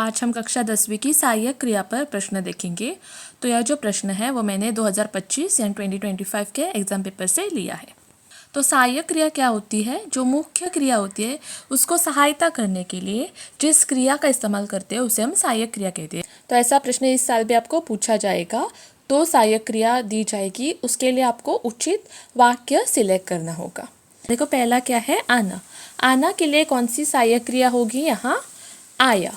आज हम कक्षा 10वीं की सहायक क्रिया पर प्रश्न देखेंगे। तो यह जो प्रश्न है वो मैंने 2025 यानी 2025 के एग्जाम पेपर से लिया है। तो सहायक क्रिया क्या होती है? जो मुख्य क्रिया होती है उसको सहायता करने के लिए जिस क्रिया का इस्तेमाल करते हैं उसे हम सहायक क्रिया कहते हैं। तो ऐसा प्रश्न इस साल भी आपको पूछा जाएगा। तो सहायक क्रिया दी जाएगी, उसके लिए आपको उचित वाक्य सिलेक्ट करना होगा। देखो पहला क्या है, आना। आना के लिए कौन सी सहायक क्रिया होगी? यहाँ आया।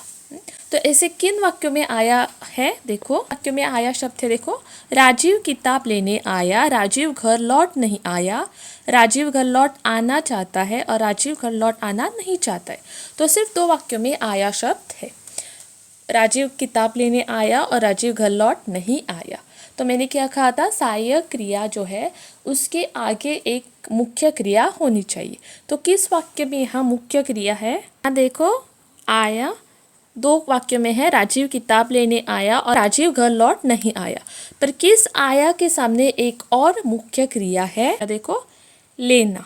तो ऐसे किन वाक्यों में आया है? देखो वाक्यों में आया शब्द है। देखो, राजीव किताब लेने आया, राजीव घर लौट नहीं आया, राजीव घर लौट आना चाहता है और राजीव घर लौट आना नहीं चाहता है। तो सिर्फ दो वाक्यों में आया शब्द है। राजीव किताब लेने आया और राजीव घर लौट नहीं आया। तो मैंने क्या कहा था, सहायक क्रिया जो है उसके आगे एक मुख्य क्रिया होनी चाहिए। तो किस वाक्य में यहाँ मुख्य क्रिया है? यहाँ देखो, आया दो वाक्यों में है, राजीव किताब लेने आया और राजीव घर लौट नहीं आया। पर किस आया के सामने एक और मुख्य क्रिया है? देखो, लेना।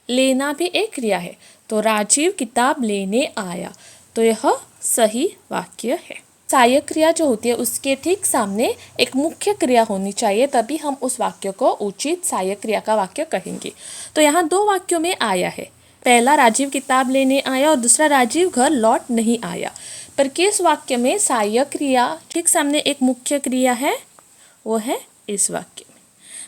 लेना भी एक क्रिया है। तो राजीव किताब लेने आया, तो यह सही वाक्य है। सहायक क्रिया जो होती है उसके ठीक सामने एक मुख्य क्रिया होनी चाहिए, तभी हम उस वाक्य को उचित सहायक क्रिया का वाक्य कहेंगे। तो यहाँ दो वाक्यों में आया है, पहला राजीव किताब लेने आया और दूसरा राजीव घर लौट नहीं आया। पर किस वाक्य में सहायक क्रिया ठीक सामने एक मुख्य क्रिया है? वो है इस वाक्य में।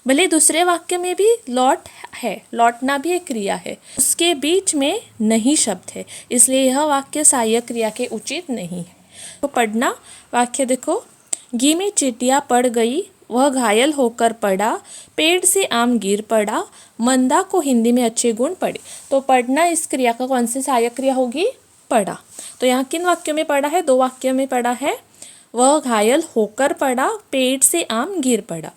भले दूसरे वाक्य में भी लौट है, लौटना भी एक क्रिया है, उसके बीच में नहीं शब्द है, इसलिए यह वाक्य सहायक क्रिया के उचित नहीं है। तो पढ़ना वाक्य देखो, घी में चींटियां पड़ गई, वह घायल होकर पड़ा, पेड़ से आम गिर पड़ा, मंदा को हिंदी में अच्छे गुण पड़े। तो पढ़ना इस क्रिया का कौन सी सहायक क्रिया होगी? पढ़ा। तो यहाँ किन वाक्यों में पढ़ा है? दो वाक्यों में पढ़ा है। वह घायल होकर पड़ा, पेड़ से आम गिर पड़ा।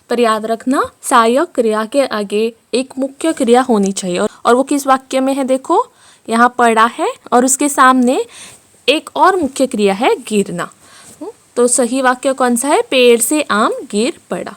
पर याद रखना, सहायक क्रिया के आगे एक मुख्य क्रिया होनी चाहिए, और वो किस वाक्य में है? देखो, यहाँ पढ़ा है और उसके सामने एक और मुख्य क्रिया है, गिरना। तो सही वाक्य कौन सा है? पेड़ से आम गिर पड़ा।